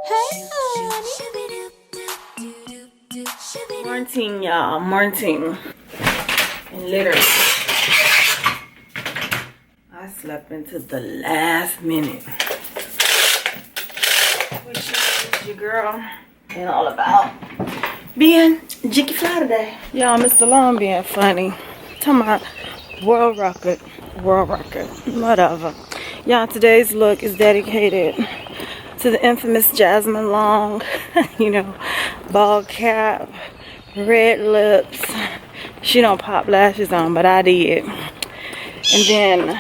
Hey, honey. Morning, y'all. Morning. And literally, I slept into the last minute. Which is your girl. And all about being jicky fly today. Y'all, Mr. Long being funny. Talking about world record. Whatever. Y'all, today's look is dedicated to the infamous Jasmine Long. You know, bald cap, red lips. She don't pop lashes on, but I did. And then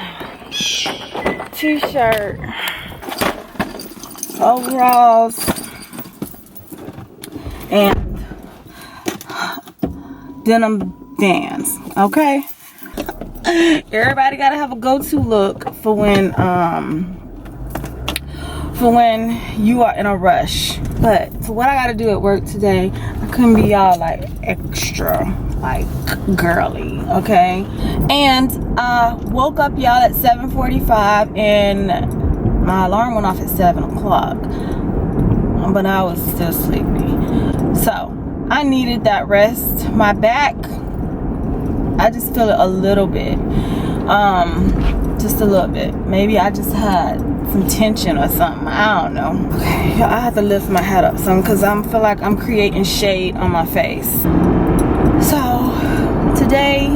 t-shirt, overalls, and denim Vans. Okay. Everybody gotta have a go-to look for when you are in a rush. But for what I gotta do at work today, I couldn't be all like extra like girly, okay? And I woke up y'all at 7:45 and my alarm went off at 7 o'clock, but I was still sleepy. So I needed that rest. My back, I just feel it a little bit, just a little bit. Maybe I just had some tension or something, I don't know. Okay, I have to lift my head up some because I feel like I'm creating shade on my face. So today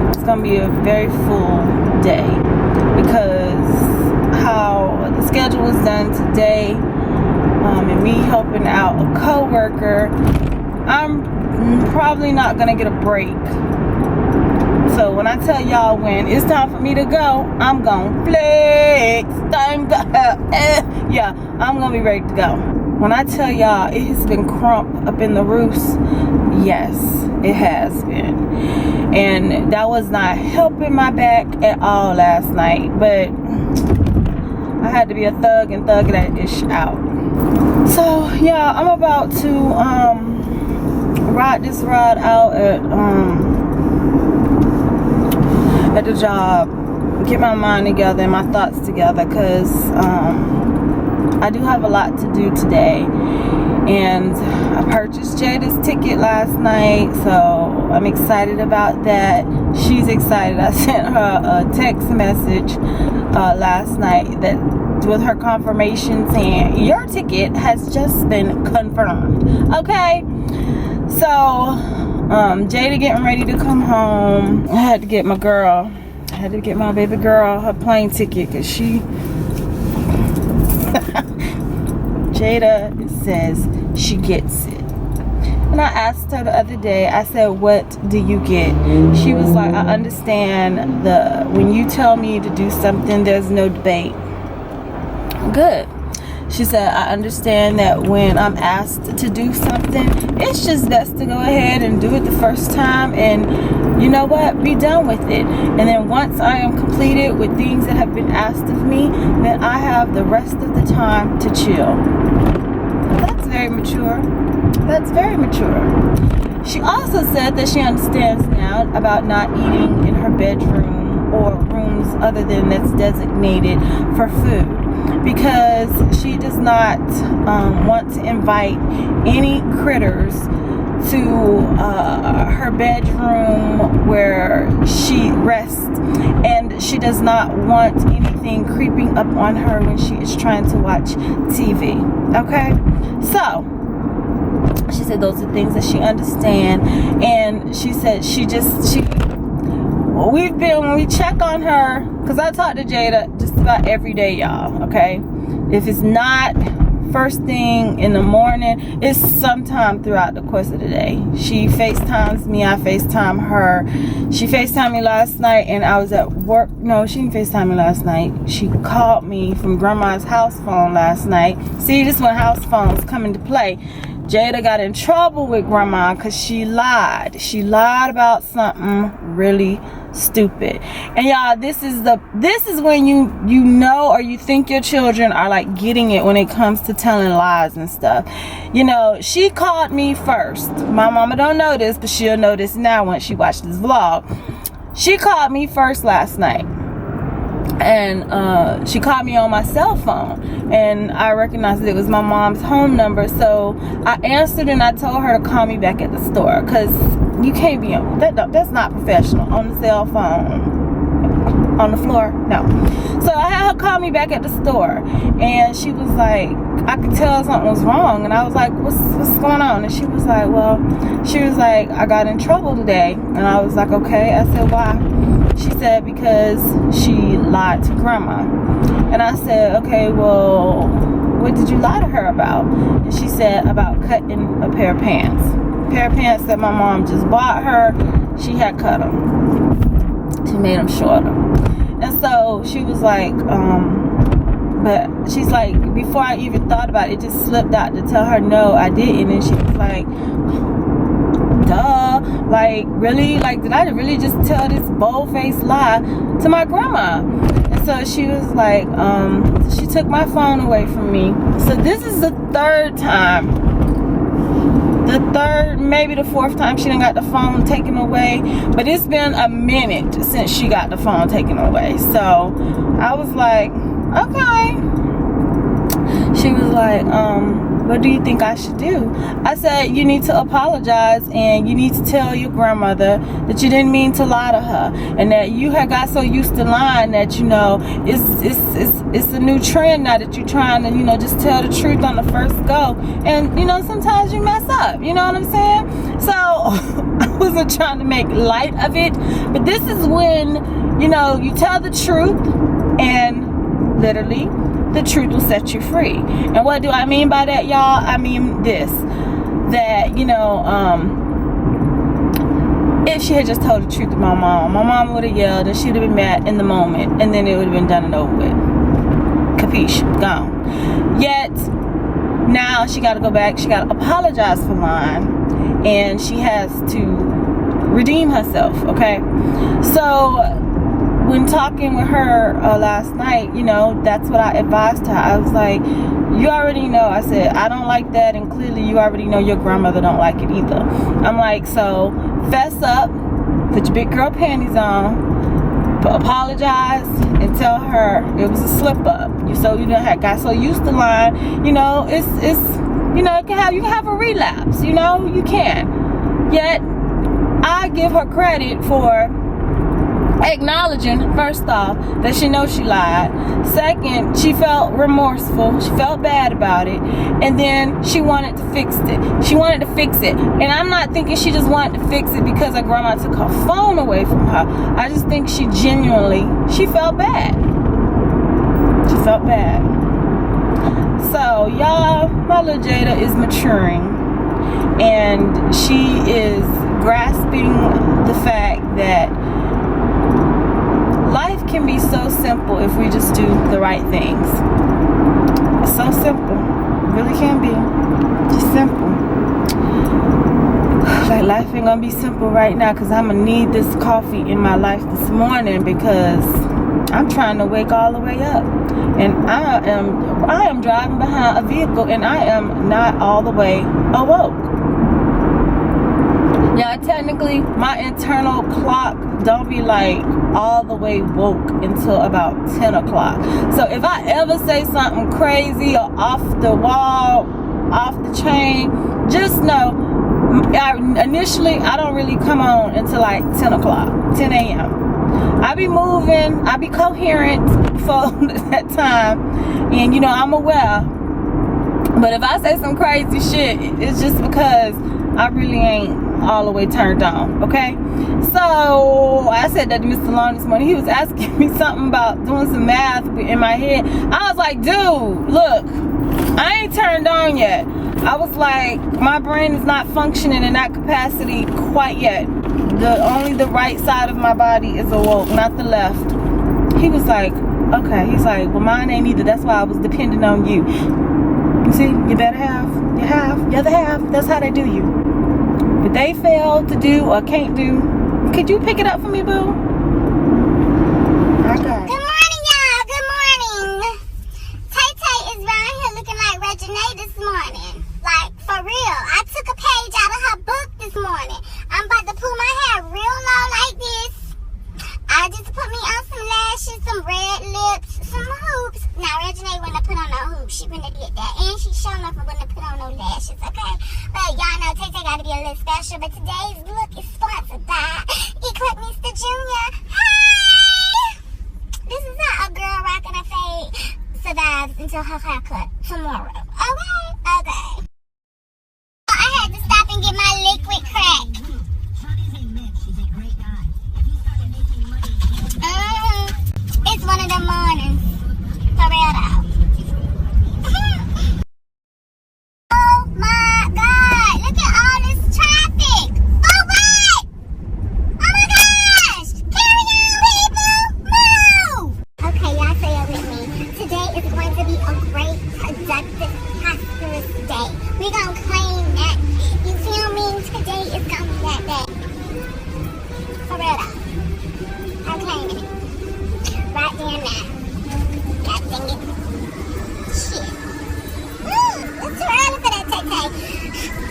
it's gonna be a very full day because how the schedule was done today, and me helping out a co-worker, I'm probably not gonna get a break. So when I tell y'all when it's time for me to go, I'm gonna flex. Yeah, I'm gonna be ready to go. When I tell y'all it has been crump up in the roost, yes, it has been. And that was not helping my back at all last night, but I had to be a thug and thug that ish out. So yeah, I'm about to ride this ride out at the job, get my mind together and my thoughts together, because I do have a lot to do today. And I purchased Jada's ticket last night, so I'm excited about that. She's excited. I sent her a text message last night that with her confirmation saying your ticket has just been confirmed. Okay, so Jada getting ready to come home. I had to get my baby girl her plane ticket because Jada says she gets it. And I asked her the other day, I said, what do you get? She was like, I understand when you tell me to do something, there's no debate. Good. She said, I understand that when I'm asked to do something, it's just best to go ahead and do it the first time and, you know what, be done with it. And then once I am completed with things that have been asked of me, then I have the rest of the time to chill. That's very mature. That's very mature. She also said that she understands now about not eating in her bedroom or rooms other than that's designated for food, because she does not want to invite any critters to her bedroom where she rests, and she does not want anything creeping up on her when she is trying to watch TV. Okay, so she said those are things that she understands, and she said when we check on her, because I talk to Jada just about every day, y'all, okay? If it's not first thing in the morning, it's sometime throughout the course of the day. She FaceTimes me, I FaceTime her. She FaceTimed me last night and I was at work. No, she didn't FaceTime me last night. She called me from grandma's house phone last night. See, this is when house phones come into play. Jada got in trouble with grandma because she lied. She lied about something really stupid. And y'all, this is when you know, or you think your children are like getting it when it comes to telling lies and stuff. You know, she called me first. My mama don't know this, but she'll know this now once she watched this vlog. She called me first last night. and she called me on my cell phone, and I recognized that it was my mom's home number. So I answered, and I told her to call me back at the store, because you can't be on that's not professional on the cell phone on the floor. No. So I had her call me back at the store, and she was like, I could tell something was wrong, and I was like, what's going on? And she was like, I got in trouble today. And I was like, okay. I said, why? She said, because she lied to grandma. And I said, okay, well, what did you lie to her about? And she said, about cutting a pair of pants. A pair of pants that my mom just bought her. She had cut them. She made them shorter. And so she was like, but she's like, before I even thought about it, it just slipped out to tell her, no, I didn't. And she was like, duh, like, really? Like, did I really just tell this bold-faced lie to my grandma? And so she was like, she took my phone away from me. So this is the third time. Maybe the fourth time she done got the phone taken away. But it's been a minute since she got the phone taken away. So I was like, okay. She was like, what do you think I should do? I said, you need to apologize, and you need to tell your grandmother that you didn't mean to lie to her, and that you had got so used to lying that, you know, it's a new trend now that you're trying to, you know, just tell the truth on the first go. And, you know, sometimes you mess up, you know what I'm saying? So I wasn't trying to make light of it, but this is when, you know, you tell the truth, and literally the truth will set you free. And what do I mean by that, y'all? I mean this, that, you know, if she had just told the truth to my mom would have yelled, and she would have been mad in the moment, and then it would have been done and over with. Capiche? Gone. Yet now she got to go back, she got to apologize for lying, and she has to redeem herself. Okay, so when talking with her last night, you know, that's what I advised her. I was like, you already know. I said, I don't like that, and clearly you already know your grandmother don't like it either. I'm like, so fess up, put your big girl panties on, apologize, and tell her it was a slip up. So you know, got so used to lying. You know, it's you know, you can have a relapse. You know, you can. Yet I give her credit for acknowledging, first off, that she knows she lied. Second, she felt remorseful. She felt bad about it. And then she wanted to fix it. She wanted to fix it. And I'm not thinking she just wanted to fix it because her grandma took her phone away from her. I just think she genuinely, she felt bad. She felt bad. So, y'all, my little Jada is maturing. And she is grasping the fact that life can be so simple if we just do the right things. It's so simple. It really can be. Just simple. Like, life ain't gonna be simple right now, because I'm gonna need this coffee in my life this morning, because I'm trying to wake all the way up. And I am driving behind a vehicle, and I am not all the way awoke. Yeah, technically my internal clock don't be like all the way woke until about 10 o'clock. So if I ever say something crazy or off the wall, off the chain, just know initially I don't really come on until like 10 o'clock, 10 a.m. I be moving, I be coherent for that time, and you know, I'm aware. But if I say some crazy shit, it's just because I really ain't all the way turned on. Okay, so I said that to Mr. Long this morning. He was asking me something about doing some math in my head. I was like, dude, look, I ain't turned on yet. I was like, my brain is not functioning in that capacity quite yet. Only the right side of my body is awoke, not the left. He was like, okay. He's like, well, mine ain't either. That's why I was depending on you. You see, you better have your half, the other half. That's how they do you. But they fail to do or can't do. Could you pick it up for me, boo? Okay. Good morning, y'all. Good morning. Tay-Tay is around here looking like Reginae this morning. Like, for real. I took a page out of her book this morning. I'm about to pull my hair real low like this. I just put me on some lashes, some red to put on no hoops. She finna get that. And she sure enough wouldn't have put on no lashes, okay? But y'all know Tay gotta be a little special. But today's look is sponsored by EclecticNistaJR. Hey! This is not a girl rocking a fade survives until her haircut tomorrow. Okay? I had to stop and get my liquid crack. It's one of the mornings. For real though. Oh my God. Look at all this traffic. Oh what? Oh my gosh. Carry on people. Move. Okay, y'all say it with me. Today is going to be a great, productive, prosperous day. We're going to claim that. You feel me? Today is going to be that day. For real though. I'm claiming it. Right there now. God dang it. Shit. It's too early for that, Tay.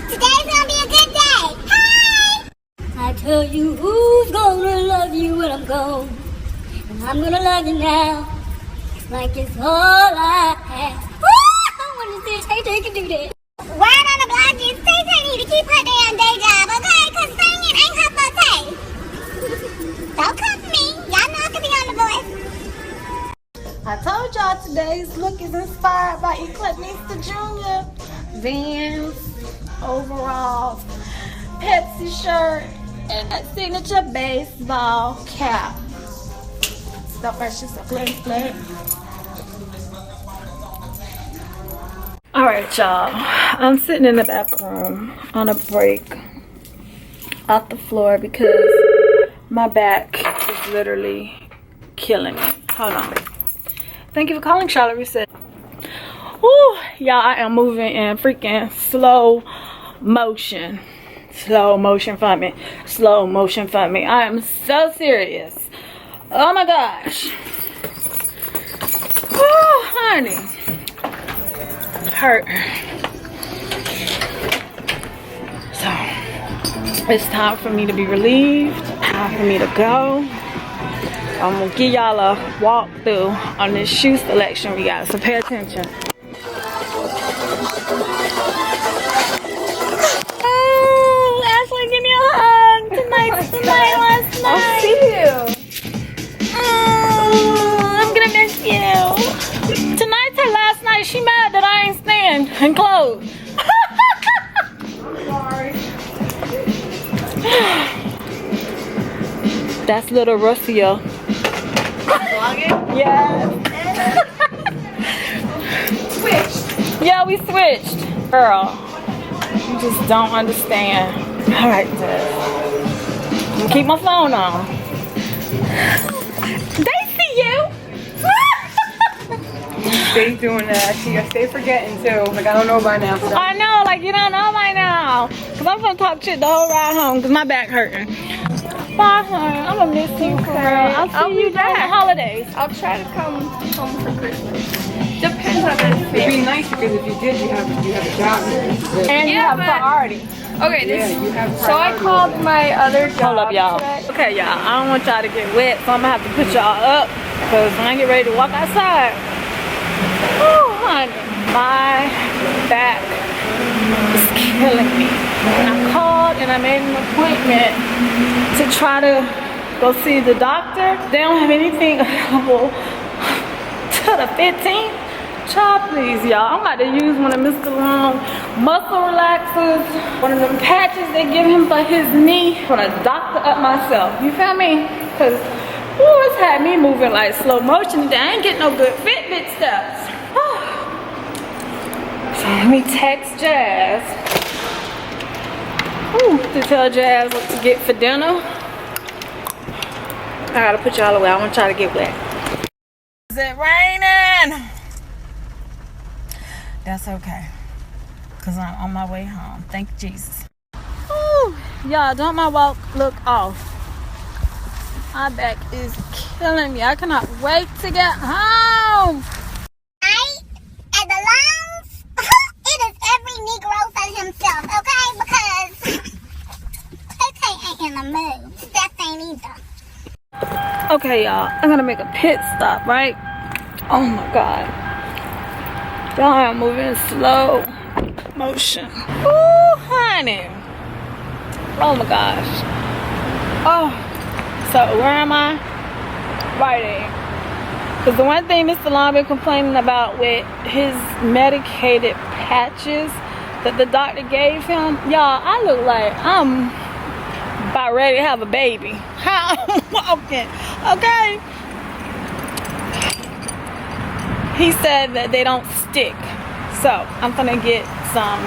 Today's gonna be a good day. Hey! I tell you who's gonna love you when I'm gone. And I'm gonna love you now. It's like it's all I have. Woo! I wanna see if Tay can do that. Word on the block is Tay need to keep her damn day job, okay? Cause singing ain't her forte. Don't come for me. Y'all know I can be on the voice. I told y'all today's look is inspired by EclecticNistaJR. Vans, overalls, Pepsi shirt, and a signature baseball cap. Stuff that's just a fling. Alright y'all, I'm sitting in the back room on a break off the floor because my back is literally killing me. Hold on. Thank you for calling Charlotte Reset. Ooh, y'all, I am moving in freaking slow motion. Slow motion for me. Slow motion for me. I am so serious. Oh my gosh. Oh, honey. Hurt. So, it's time for me to be relieved. Time for me to go. I'm gonna give y'all a walkthrough on this shoe selection we got, so pay attention. Oh, Ashley, give me a hug. Tonight's the night, last night. I'll see you. Oh, I'm gonna miss you. Tonight's her last night. She mad that I ain't staying and clothes. I'm sorry. That's little Russia. Yeah. Switched. Yeah, we switched. Girl, you just don't understand. All right, I'm gonna keep my phone on. They see you. Stay doing that. I stay forgetting too. Like I don't know by now. So. I know, like you don't know by now. Cause I'm gonna talk shit the whole ride home. Cause my back hurting. Bye, honey. I'm gonna miss you for real. I'll see you during the holidays. I'll try to come home for Christmas. Depends on this. It'd be nice because if you did, you have a job. And you have priority. Okay, so I called my other job. Hold up, y'all. Okay, y'all. I don't want y'all to get wet, so I'm gonna have to put y'all up. Cause when I get ready to walk outside, oh, honey, my back is killing me. And I called and I made an appointment to try to go see the doctor. They don't have anything available till the 15th. Child, please, y'all. I'm about to use one of Mr. Long muscle relaxers. One of them patches they give him for his knee. I'm gonna doctor up myself. You feel me? Cause, ooh, it's had me moving like slow motion. I ain't getting no good Fitbit steps. So let me text Jazz. Ooh, to tell Jazz what to get for dinner. I gotta put y'all away. I want y'all to get wet. Is it raining? That's okay. Cause I'm on my way home. Thank you, Jesus. Ooh, y'all, don't my walk look off? My back is killing me. I cannot wait to get home. At the Longs, it is every Negro for himself, okay? Because Tay ain't in the mood. Steph ain't either. Okay, y'all, I'm gonna make a pit stop, right? Oh my God. Y'all are moving in slow motion. Ooh, honey. Oh my gosh. Oh, so where am I? Writing. Because the one thing Mr. Long been complaining about with his medicated patches that the doctor gave him, y'all, I look like I'm about ready to have a baby. How I'm walking, okay? He said that they don't stick. So I'm gonna get some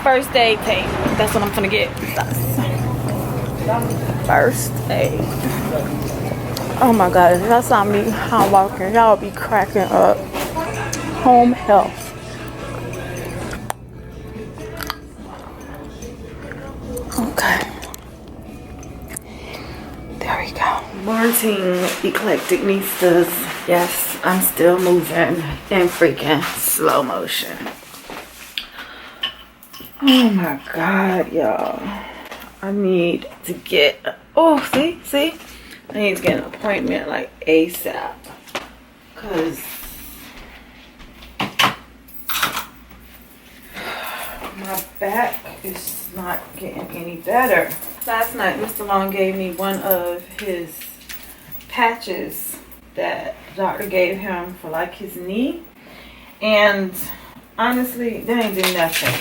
first aid tape. That's what I'm gonna get. First aid. Oh my God, if y'all saw me how I'm walking, y'all would be cracking up. Home health. Okay. There we go. Morning, EclecticNistas. Yes, I'm still moving in freaking slow motion. Oh my God, y'all. I need to get, oh, see? I need to get an appointment like ASAP. Cause my back is not getting any better. Last night, Mr. Long gave me one of his patches that the doctor gave him for like his knee. And honestly, they ain't do nothing.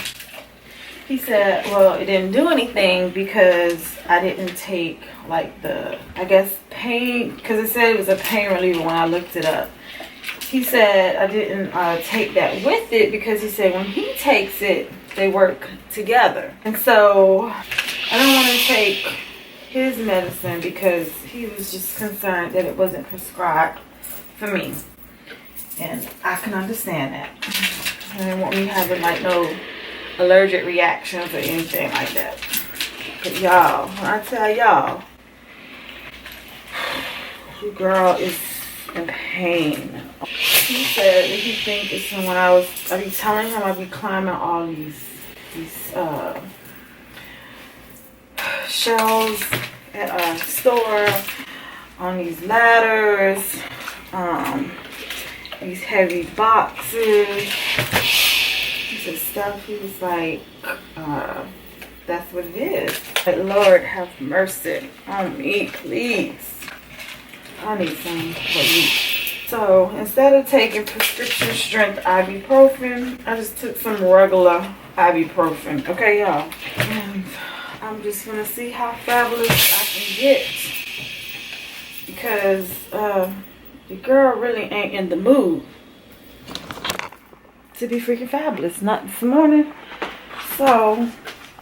He said, well, it didn't do anything because I didn't take like the, I guess, pain, because it said it was a pain reliever when I looked it up. He said I didn't take that with it because he said when he takes it, they work together. And so I don't want to take his medicine because he was just concerned that it wasn't prescribed for me. And I can understand that. He didn't want me having like no allergic reactions or anything like that. But y'all, when I tell y'all, your girl is in pain. He said that he think it's from when I be telling him I be climbing all these shelves at a store, on these ladders, these heavy boxes. Stuff. He was like, that's what it is. Like, Lord have mercy on me, please. I need some relief. So instead of taking prescription strength ibuprofen, I just took some regular ibuprofen. Okay, y'all. And I'm just gonna see how fabulous I can get, because the girl really ain't in the mood to be freaking fabulous, not this morning. So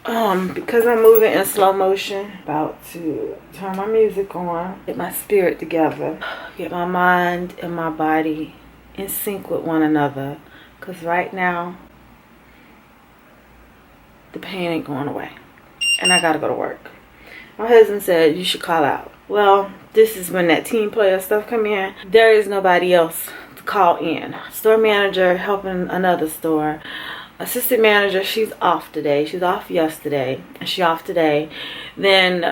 because I'm moving in slow motion, about to turn my music on, get my spirit together, get my mind and my body in sync with one another, because right now the pain ain't going away and I gotta go to work. My husband said you should call out. Well, this is when that team player stuff come in. There is nobody else call in. Store manager helping another store. Assistant manager, she's off today. She's off yesterday. And she off today. Then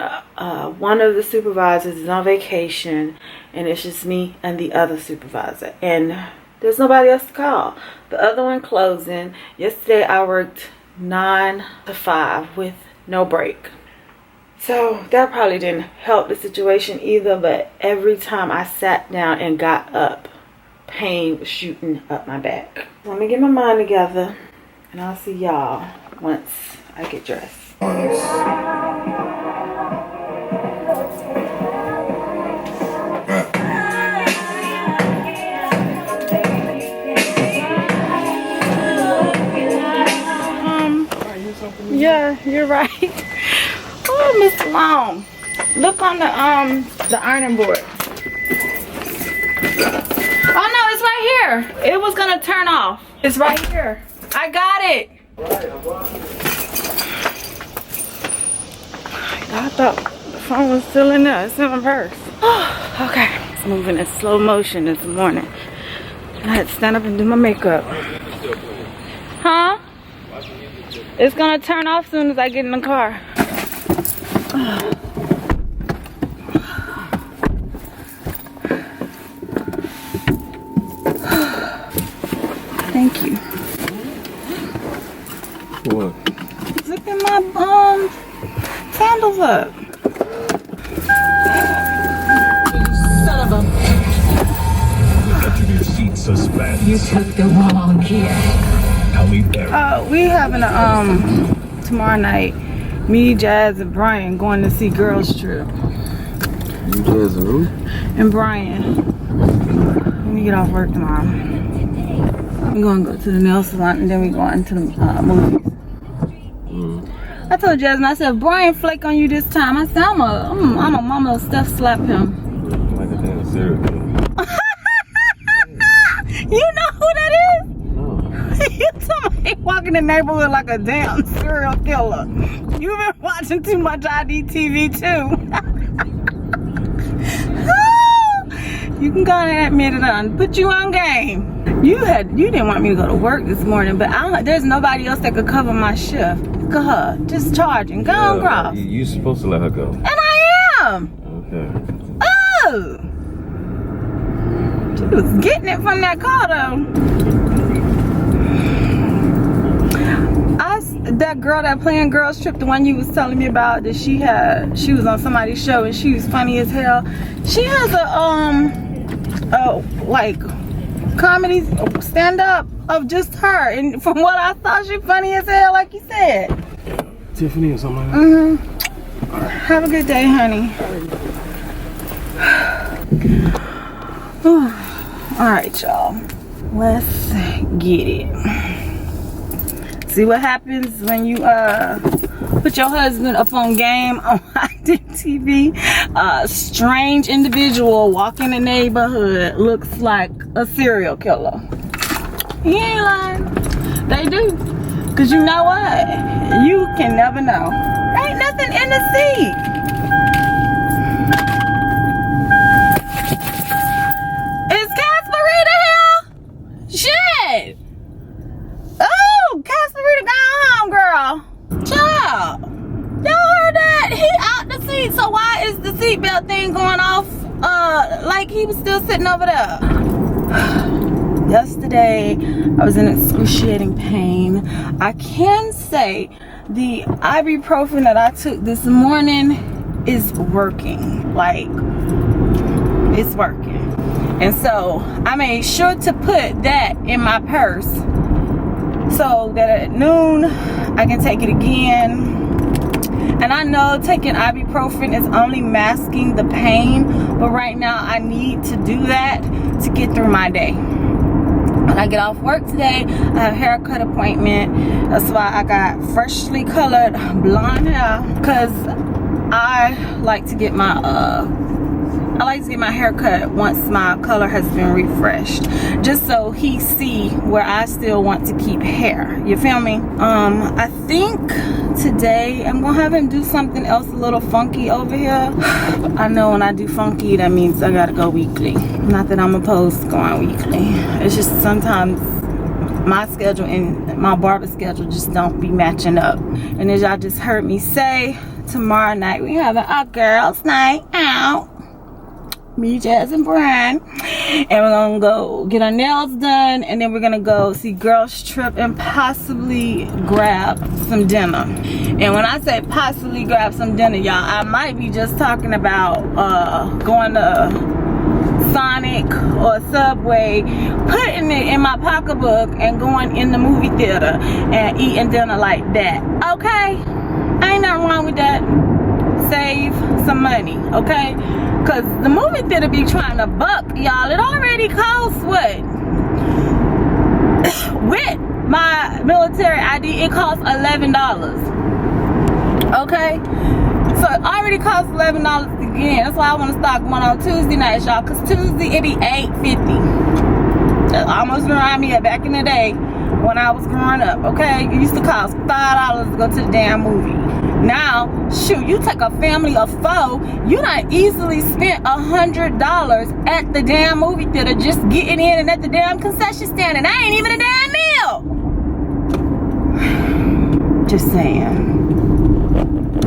one of the supervisors is on vacation. And it's just me and the other supervisor. And there's nobody else to call. The other one closing. Yesterday I worked 9 to 5 with no break. So that probably didn't help the situation either. But every time I sat down and got up, pain was shooting up my back. Let me get my mind together and I'll see y'all once I get dressed. Yeah, you're right. Oh, Mr. Long, look on the ironing board. Oh no, it's right here. It was gonna turn off. It's right here. I got it. I thought the phone was still in there. It's in my purse. Okay. It's moving in slow motion this morning. I had to stand up and do my makeup. Huh? It's gonna turn off as soon as I get in the car. Thank you. What? Zipping my sandals up. Suspense. You took the wrong kid. We having a tomorrow night. Me, Jazz, and Brian going to see Girls Trip. You, Jazz, and who? And Brian. When we get off work tomorrow, we're gonna go to the nail salon and then we go into the movies. I told Jasmine, I said, Brian flake on you this time. I said, I'm a Mama Steph slap him. Like a damn serial killer. You know who that is? No. You told me he walking the neighborhood like a damn serial killer. You've been watching too much IDTV too. You can go and admit it on. Put you on game. You didn't want me to go to work this morning, but there's nobody else that could cover my shift. Go ahead, just charging. Go on, Gross. You supposed to let her go. And I am. Okay. Oh. She was getting it from that car though. That girl that playing Girls Trip, the one you was telling me about, that she was on somebody's show and she was funny as hell. She has a like comedy stand up of just her, and from what I saw, she funny as hell, like you said. Tiffany or something like that. Have a good day, honey. All right, y'all. Let's get it. See what happens when you put your husband up on game on IDTV. Strange individual walking the neighborhood looks like a serial killer. He ain't lying. They do. Cause you know what? You can never know. Ain't nothing in the seat. Is Casperita here? Shit. Oh, Casperita gone home, girl. Child. Y'all heard that? He out the seat. So why is the seatbelt thing going off like he was still sitting over there? Yesterday, I was in excruciating pain. I can say the ibuprofen that I took this morning is working. Like, it's working. And so, I made sure to put that in my purse so that at noon, I can take it again. And I know taking ibuprofen is only masking the pain, but right now I need to do that to get through my day. When I get off work today, I have a haircut appointment. That's why I got freshly colored blonde hair, because I like to get my hair cut once my color has been refreshed, just so he see where I still want to keep hair. You feel me? I think today I'm gonna have him do something else a little funky over here. I know when I do funky, that means I gotta go weekly. Not that I'm opposed to going weekly. It's just sometimes my schedule and my barber schedule just don't be matching up. And as y'all just heard me say, tomorrow night we having our girls' night out. Me, Jazz, and Brian, and we're gonna go get our nails done, and then we're gonna go see Girls Trip and possibly grab some dinner. And when I say possibly grab some dinner, y'all, I might be just talking about going to Sonic or Subway, putting it in my pocketbook and going in the movie theater and eating dinner like that. Okay, ain't nothing wrong with that. Save some money, okay? Because the movie theater be trying to buck, y'all. It already costs what? With my military ID, it costs $11. Okay? So it already costs $11 again. That's why I want to start going on Tuesday nights, y'all. Because Tuesday, it be $8.50. That almost remind me of back in the day when I was growing up, okay? It used to cost $5 to go to the damn movie. Now, shoot, you take a family of 4, you done easily spent $100 at the damn movie theater just getting in and at the damn concession stand, and that ain't even a damn meal. Just saying.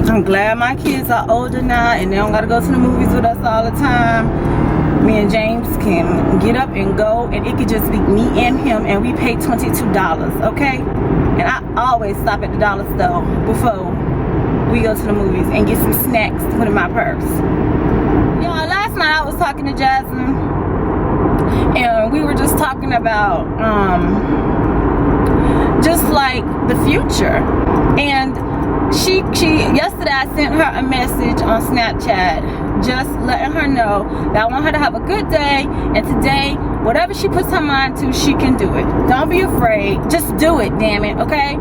I'm glad my kids are older now and they don't gotta go to the movies with us all the time. me and James can get up and go, and it could just be me and him, and we pay $22, okay? And I always stop at the dollar store before we go to the movies and get some snacks to put in my purse. Y'all, last night I was talking to Jasmine, and we were just talking about just like the future. And she yesterday I sent her a message on Snapchat just letting her know that I want her to have a good day, and today whatever she puts her mind to, she can do it. Don't be afraid, just do it, damn it, okay?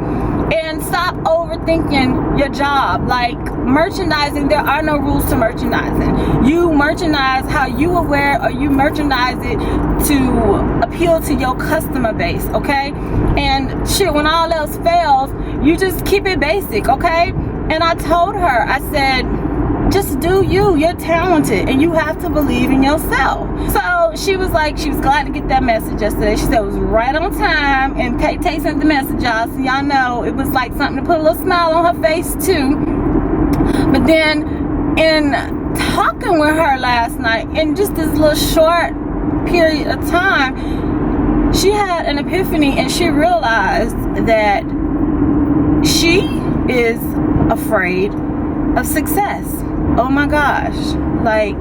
And stop overthinking your job. Like merchandising, there are no rules to merchandising. You merchandise how you will wear, or you merchandise it to appeal to your customer base, okay? And shit, when all else fails, you just keep it basic, okay? And I told her, I said, just do you. You're talented, and you have to believe in yourself. So she was like, she was glad to get that message yesterday. She said it was right on time, and Tay sent the message, y'all, so y'all know it was like something to put a little smile on her face too. But then in talking with her last night, in just this little short period of time, she had an epiphany, and she realized that she is afraid of success. Oh my gosh, like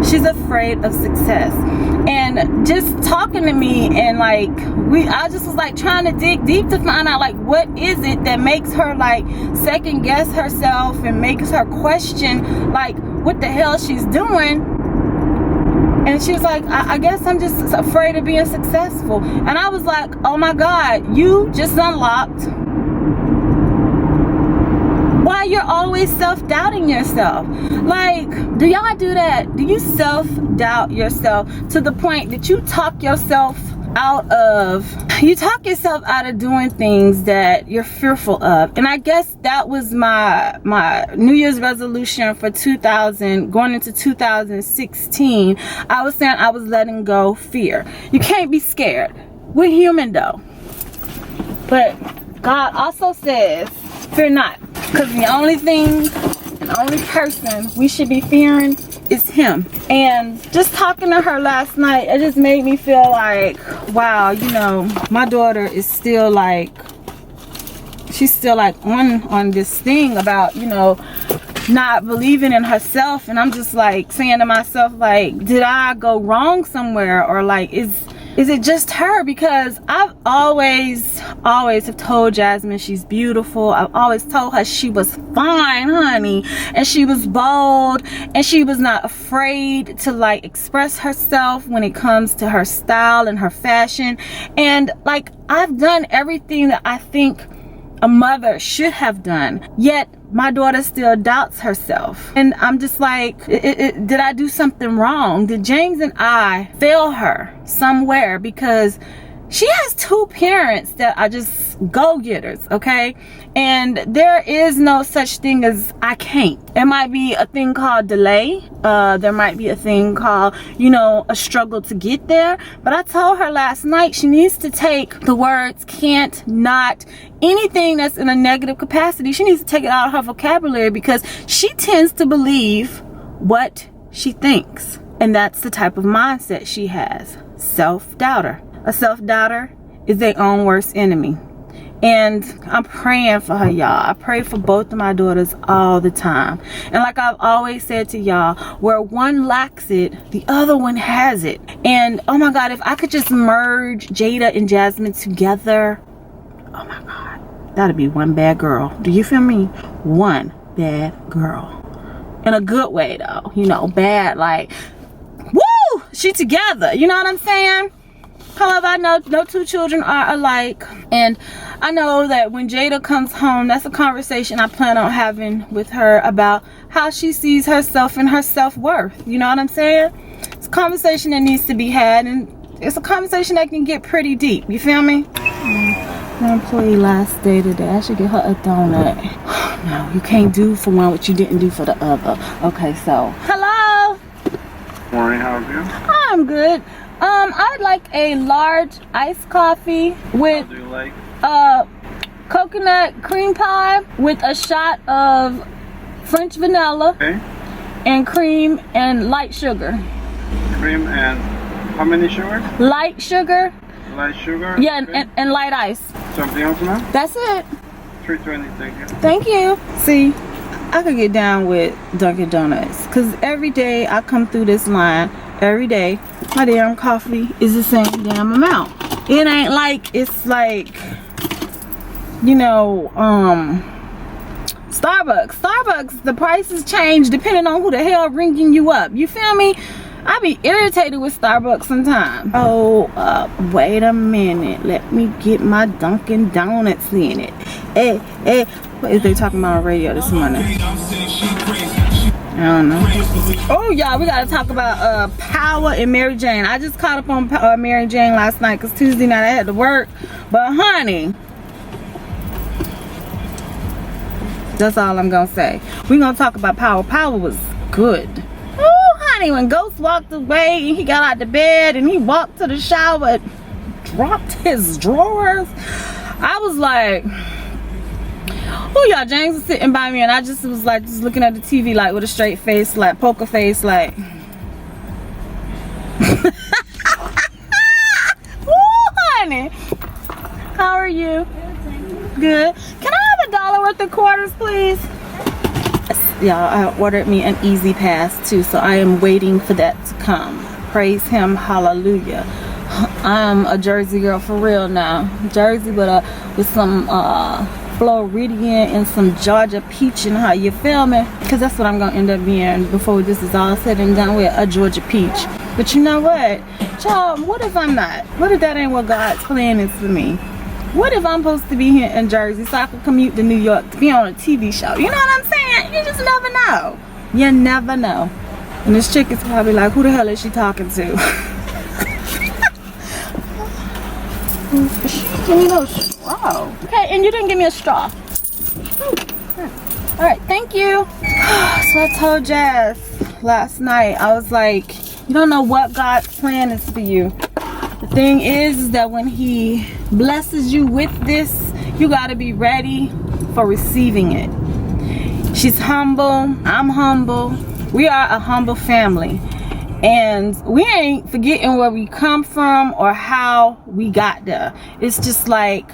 she's afraid of success. And just talking to me, and like I just was like trying to dig deep to find out like what is it that makes her like second guess herself and makes her question like what the hell she's doing. And she was like, I guess I'm just afraid of being successful. And I was like, oh my God, you just unlocked why you're always self-doubting yourself. Like, do y'all do that? Do you self-doubt yourself to the point that you talk yourself out of doing things that you're fearful of? And I guess that was my New Year's resolution for going into 2016. I was saying I was letting go fear. You can't be scared. We're human though. But God also says, fear not. Because the only thing and the only person we should be fearing is him. And just talking to her last night, it just made me feel like, wow, you know, my daughter is still like, she's still like on this thing about, you know, not believing in herself. And I'm just like saying to myself, like, did I go wrong somewhere? Or like, is it just her? Because I've always have told Jasmine she's beautiful. I've always told her she was fine, honey, and she was bold, and she was not afraid to like express herself when it comes to her style and her fashion. And like, I've done everything that I think a mother should have done, yet my daughter still doubts herself. And I'm just like, did I do something wrong? Did James and I fail her somewhere? Because she has two parents that are just go-getters, okay? And there is no such thing as I can't. There might be a thing called delay. There might be a thing called, you know, a struggle to get there. But I told her last night she needs to take the words can't, not, anything that's in a negative capacity. She needs to take it out of her vocabulary, because she tends to believe what she thinks. And that's the type of mindset she has. Self-doubter. A self-doubter is their own worst enemy. And I'm praying for her, y'all. I pray for both of my daughters all the time. And like I've always said to y'all, where one lacks it, the other one has it. And oh my God, if I could just merge Jada and Jasmine together, oh my God, that'd be one bad girl. Do you feel me? One bad girl. In a good way though. You know, bad like, woo! She together. You know what I'm saying? However, I know no two children are alike, and I know that when Jada comes home, that's a conversation I plan on having with her about how she sees herself and her self-worth. You know what I'm saying? It's a conversation that needs to be had, and it's a conversation that can get pretty deep. You feel me? My employee last day today. I should get her a donut. No, you can't do for one what you didn't do for the other. Okay, so hello. Morning, how are you? I'm good. I'd like a large iced coffee with How do you like? coconut cream pie with a shot of French vanilla. Okay. and cream and light sugar. Cream and how many sugars? Light sugar. Light sugar? Yeah, Okay. and light ice. Something else, ma'am? That's it. 320, thank you. Thank you. See, I could get down with Dunkin' Donuts because every day I come through this line, every day, my damn coffee is the same damn amount. It ain't like, it's like, you know, Starbucks, the prices change depending on who the hell ringing you up. You feel me? I be irritated with Starbucks sometimes. Oh, wait a minute. Let me get my Dunkin' Donuts in it. Hey, what is they talking about on radio this morning? I don't know. Oh, y'all, we gotta talk about Power and Mary Jane. I just caught up on Mary Jane last night because Tuesday night I had to work. But honey, that's all I'm gonna say. We're gonna talk about Power. Power was good. Oh, honey, when Ghost walked away and he got out the bed and he walked to the shower, dropped his drawers, I was like, oh, y'all, James was sitting by me and I just was like, just looking at the TV like with a straight face, like poker face, like. Oh, honey. How are you? Good. Can I have $1 worth of quarters, please? Y'all, I ordered me an Easy Pass too, so I am waiting for that to come. Praise him, hallelujah. I'm a Jersey girl for real now. Jersey with some Floridian and some Georgia peach in her, you feel me? Because that's what I'm gonna end up being before this is all said and done with, a Georgia peach. But you know what, y'all, what if I'm not? What if that ain't what God's plan is for me? What if I'm supposed to be here in Jersey so I can commute to New York to be on a TV show? You know what I'm saying? You just never know. You never know. And this chick is probably like, who the hell is she talking to? Give me no straw. Okay, and you didn't give me a straw. Alright, thank you. So I told Jazz last night, I was like, you don't know what God's plan is for you. The thing is that when he blesses you with this, you got to be ready for receiving it. She's humble. I'm humble. We are a humble family. And we ain't forgetting where we come from or how we got there. It's just like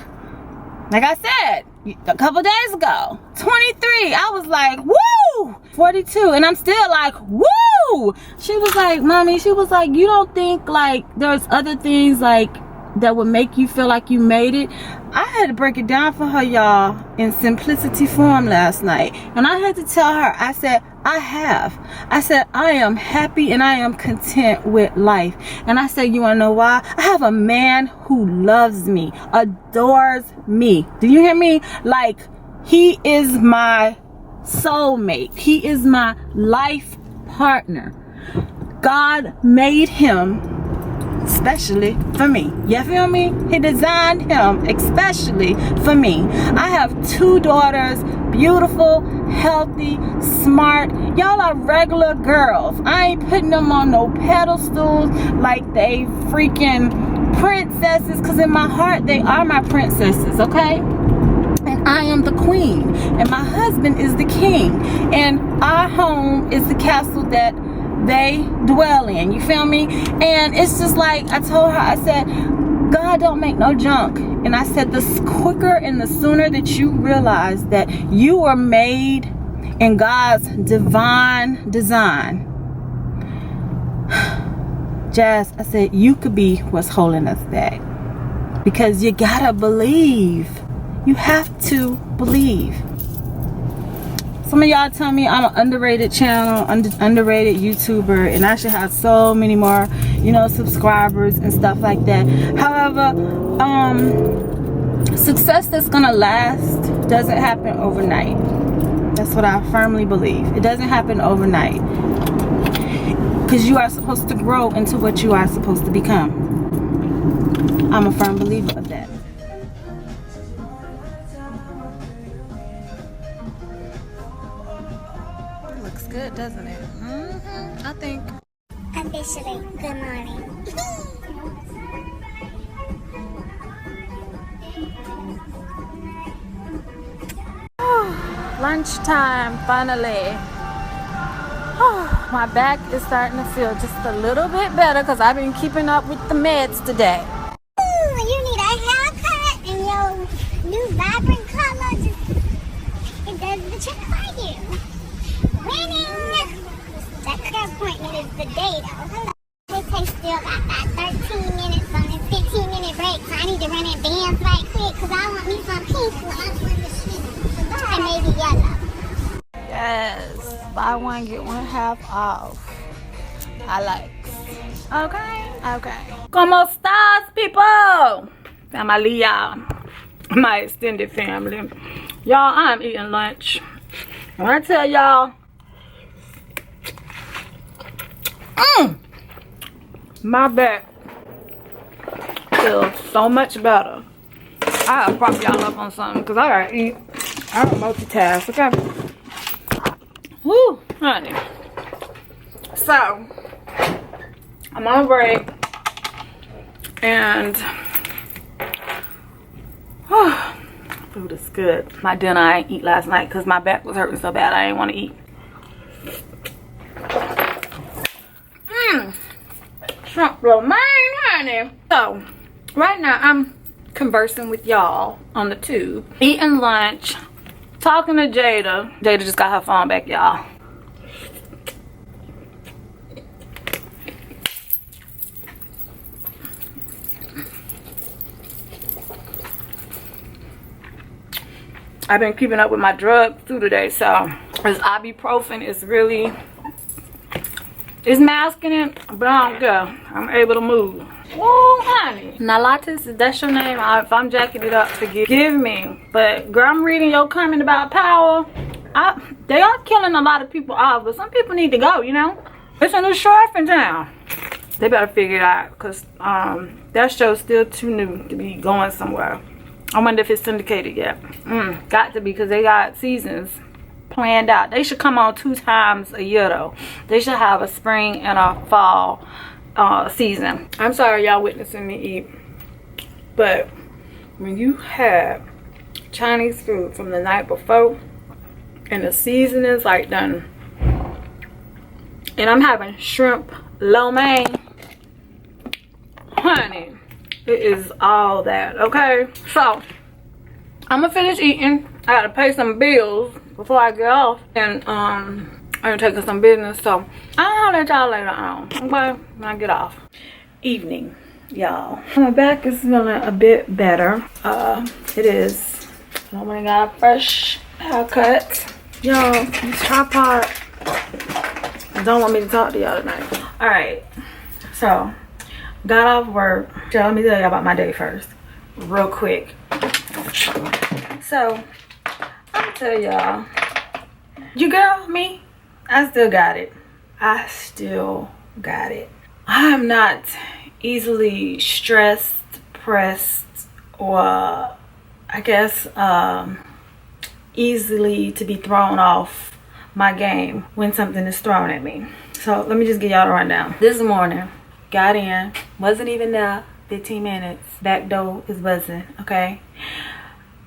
I said a couple days ago, 23, I was like, woo! 42, and I'm still like, woo! She was like, mommy, she was like, you don't think like there's other things like that would make you feel like you made it? I had to break it down for her, y'all, in simplicity form last night. And I had to tell her, I said, I said, I am happy and I am content with life. And I said, you wanna know why? I have a man who loves me, adores me. Do you hear me? Like, he is my soulmate. He is my life partner. God made him especially for me. You feel me? He designed him especially for me. I have 2 daughters, beautiful, healthy, smart. Y'all are regular girls. I ain't putting them on no pedestals like they freaking princesses, because in my heart they are my princesses, okay? And I am the queen and my husband is the king, and our home is the castle that they dwell in. You feel me? And it's just like I told her, I said, God don't make no junk. And I said, the quicker and the sooner that you realize that you were made in God's divine design, Jazz, I said, you could be what's holding us back. Because you gotta believe. You have to believe. Some of y'all tell me I'm an underrated channel, underrated YouTuber, and I should have so many more, you know, subscribers and stuff like that. However, success that's gonna last doesn't happen overnight. That's what I firmly believe. It doesn't happen overnight. Because you are supposed to grow into what you are supposed to become. I'm a firm believer of that. Good, doesn't it? I think. Officially, good morning. Lunchtime, finally. My back is starting to feel just a little bit better because I've been keeping up with the meds today. Ooh, you need a haircut and your new vibrant color it does the trick for you. Winning! That hair appointment is the day though. They still got that 13 minutes on this 15-minute break, so I need to run advance right quick because I want me some pink and maybe yellow. Yes, buy one get one half off. I like. Okay. Como estas, people? Family, y'all. My extended family. Y'all, I'm eating lunch. When I tell y'all, my back feels so much better. I gotta prop y'all up on something because I gotta eat. I don't multitask, okay? Woo, honey. So, I'm on break. And, food is good. My dinner I didn't eat last night because my back was hurting so bad I didn't want to eat. Shrimp romaine, honey. So, right now I'm conversing with y'all on the tube, eating lunch, talking to Jada. Jada just got her phone back, y'all. I've been keeping up with my drugs through today, so this ibuprofen is really, it's masking it, but I don't care. I'm able to move. Whoa, honey. Now, Latis, if that's your name, if I'm jacking it up, forgive me. But, girl, I'm reading your comment about power. They are killing a lot of people off, but some people need to go, you know? It's a new sheriff in town. They better figure it out, because that show's still too new to be going somewhere. I wonder if it's syndicated yet. Got to be, because they got seasons planned out. They should come on 2 times a year, though. They should have a spring and a fall season. I'm sorry y'all witnessing me eat, but when you have Chinese food from the night before and the seasoning's like done, and I'm having shrimp lo mein, honey, it is all that. Okay, so I'm gonna finish eating. I gotta pay some bills before I get off, and I'm taking some business, so I'll let y'all later on, okay, when I get off. Evening, y'all. My back is feeling a bit better. It is. I went and got a fresh haircut. Y'all, this tripod don't want me to talk to y'all tonight. Alright, so got off work. So let me tell y'all about my day first, real quick. So I'll tell y'all, you girl, me, I still got it. I still got it. I'm not easily stressed, pressed, or I guess easily to be thrown off my game when something is thrown at me. So let me just give y'all a rundown. This morning, got in, wasn't even there 15 minutes. Back door is buzzing, okay?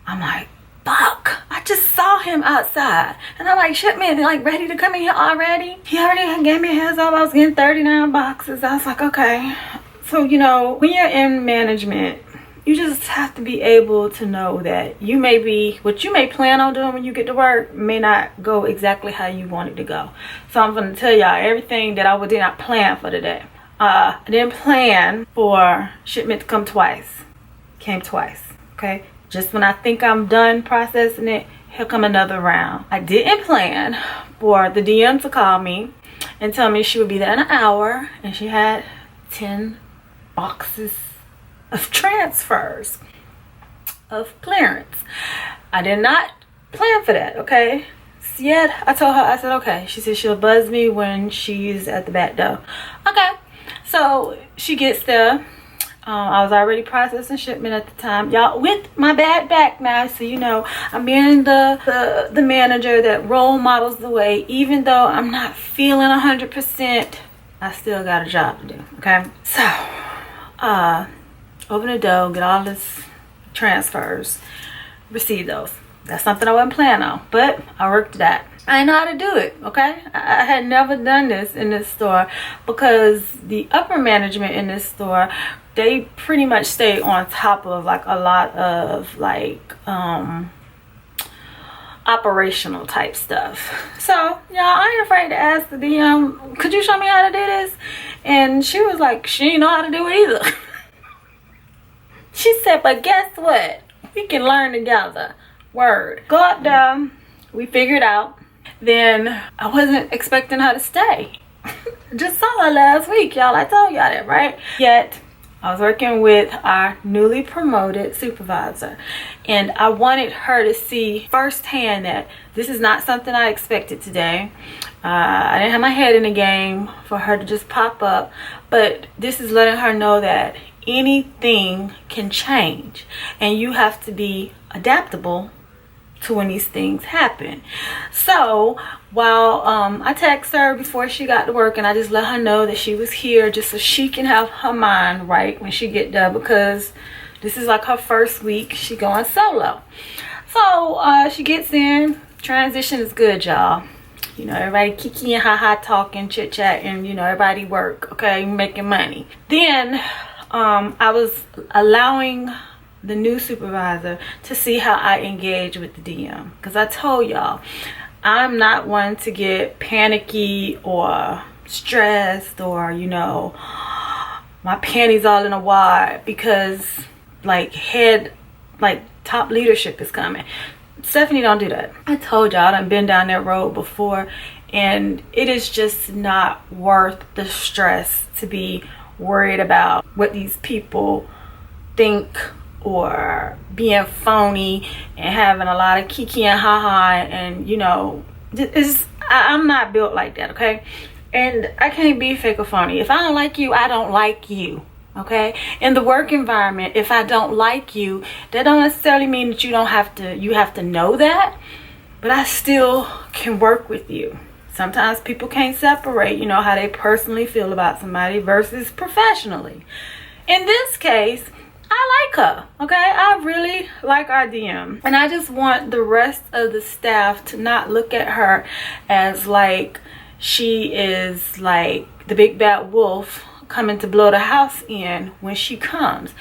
I'm like, fuck, I just saw him outside. And I'm like, shit, man, they're like ready to come in here already? He already gave me a heads up. I was getting 39 boxes. I was like, okay. So, you know, when you're in management, you just have to be able to know that you may be, what you may plan on doing when you get to work may not go exactly how you want it to go. So I'm going to tell y'all everything that I did not plan for today. I didn't plan for shipment to come twice. Came twice, okay? Just when I think I'm done processing it, here come another round. I didn't plan for the DM to call me and tell me she would be there in an hour, and she had 10 boxes of transfers of clearance. I did not plan for that, okay? So yeah, I told her, I said, okay. She said she'll buzz me when she's at the back door. Okay, so she gets there. I was already processing shipment at the time, y'all, with my bad back now, so you know I'm being the manager that role models the way. Even though I'm not feeling 100%, I still got a job to do, okay? So open the door, get all this transfers, receive those. That's something I wasn't planning on, but I worked that. I know how to do it, okay? I had never done this in this store because the upper management in this store, they pretty much stay on top of like a lot of like operational type stuff. So yeah, I ain't afraid to ask the DM, could you show me how to do this? And she was like, she didn't know how to do it either. She said, but guess what? We can learn together. Word. Go up there. We figured out. Then I wasn't expecting her to stay. Just saw her last week, y'all. I told y'all that, right? Yet I was working with our newly promoted supervisor, and I wanted her to see firsthand that this is not something I expected today. I didn't have my head in the game for her to just pop up, but this is letting her know that anything can change and you have to be adaptable to when these things happen. So while I texted her before she got to work, and I just let her know that she was here just so she can have her mind right when she get there, because this is like her first week. She going solo. So she gets in. Transition is good, y'all. You know, everybody kiki and ha-ha talking, chit chat, and you know, everybody work, okay, making money. Then I was allowing the new supervisor to see how I engage with the DM, because I told y'all I'm not one to get panicky or stressed or, you know, my panties all in a wad because like top leadership is coming. Stephanie, don't do that. I told y'all I've been down that road before, and it is just not worth the stress to be worried about what these people think, or being phony and having a lot of kiki and haha, and you know, I'm not built like that, okay? And I can't be fake or phony. If I don't like you, I don't like you, okay? In the work environment, if I don't like you, that don't necessarily mean that you have to know that, but I still can work with you. Sometimes people can't separate, you know, how they personally feel about somebody versus professionally. In this case, I like her, okay? I really like our DM. And I just want the rest of the staff to not look at her as like she is like the big bad wolf coming to blow the house in when she comes.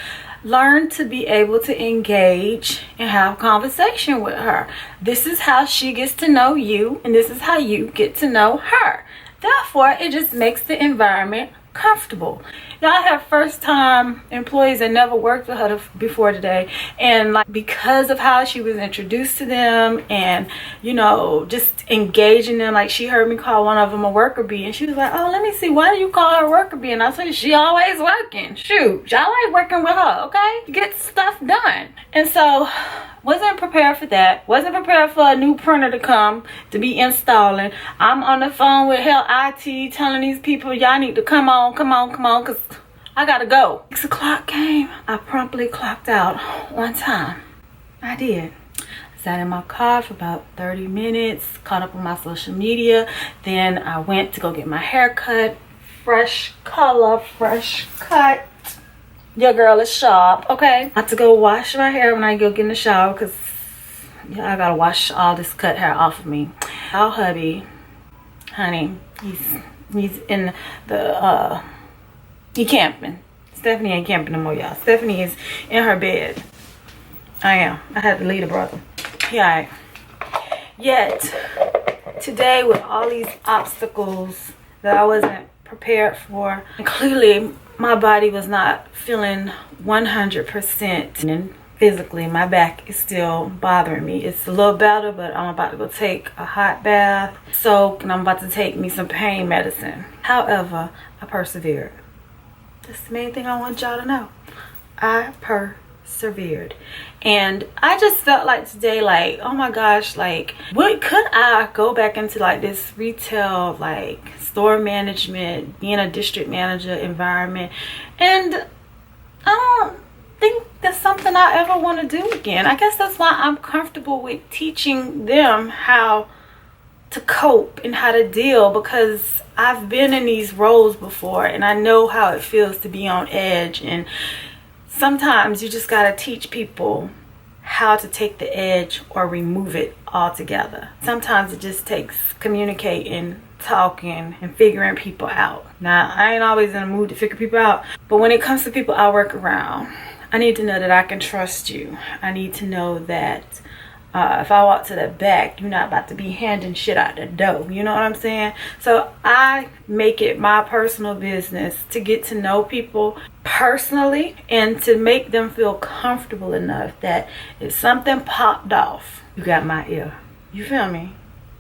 Learn to be able to engage and have conversation with her. This is how she gets to know you, and this is how you get to know her. Therefore, it just makes the environment comfortable. Now, I have first time employees that never worked with her before today, and like because of how she was introduced to them and, you know, just engaging them, like she heard me call one of them a worker bee, and she was like, oh, let me see, why do you call her a worker bee? And I said, she always working. Shoot, y'all like working with her, okay? Get stuff done. And so wasn't prepared for that. Wasn't prepared for a new printer to come to be installing. I'm on the phone with hell IT telling these people, y'all need to come on, because I gotta go. 6 o'clock came. I promptly clocked out on time. I did. Sat in my car for about 30 minutes, caught up on my social media. Then I went to go get my hair cut. Fresh color, fresh cut. Your girl is sharp, okay? I have to go wash my hair when I go get in the shower, because yeah, I gotta wash all this cut hair off of me. Our hubby, honey, he's in the he camping. Stephanie ain't camping no more, y'all. Stephanie is in her bed. I had to leave a brother. Yeah. Yet today, with all these obstacles that I wasn't prepared for, and clearly my body was not feeling 100%, and physically my back is still bothering me. It's a little better, but I'm about to go take a hot bath, soak, and I'm about to take me some pain medicine. However, I persevered. That's the main thing I want y'all to know. I persevered. And I just felt like today, like, oh my gosh, like, what could I go back into, like, this retail, like, store management, being a district manager environment, and I don't think that's something I ever want to do again. I guess that's why I'm comfortable with teaching them how to cope and how to deal, because I've been in these roles before and I know how it feels to be on edge. And sometimes you just got to teach people how to take the edge or remove it altogether. Sometimes it just takes communicating, talking, and figuring people out. Now, I ain't always in the mood to figure people out, but when it comes to people I work around, I need to know that I can trust you. I need to know that if I walk to the back, you're not about to be handing shit out the door. You know what I'm saying? So I make it my personal business to get to know people personally and to make them feel comfortable enough that if something popped off, you got my ear. You feel me?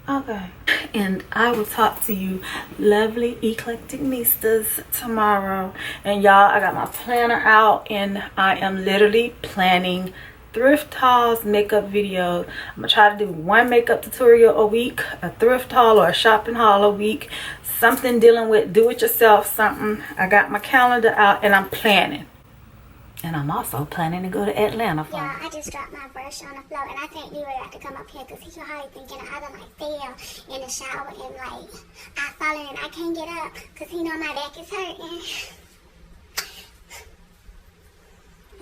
Okay. And I will talk to you lovely EclecticNistas tomorrow. And y'all, I got my planner out and I am literally planning thrift hauls, makeup videos. I'm gonna try to do one makeup tutorial a week, a thrift haul or a shopping haul a week, something dealing with do-it-yourself something. I got my calendar out and I'm planning. And I'm also planning to go to Atlanta for Yeah, I just dropped my brush on the floor, and I think you would have to come up here because he's probably thinking I done like fell in the shower and like I fallen and I can't get up because he know my back is hurting.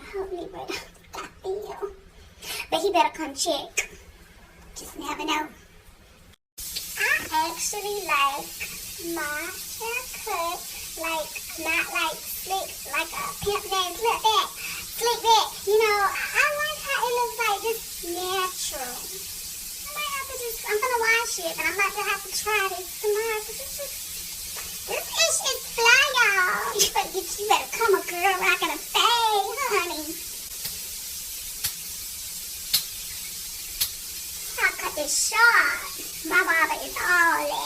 I hope he would have got feel. But he better come check. Just never know. I actually like my haircut, like not like slick, like a pimp named Slick Back. Slick Back, you know, I like how it looks like just natural. I might have to just, I'm gonna wash it, but I'm about to have to try this tomorrow because this ish is fly, y'all. You better come a girl rocking a fade, honey. I'll cut this short. My barber is all that.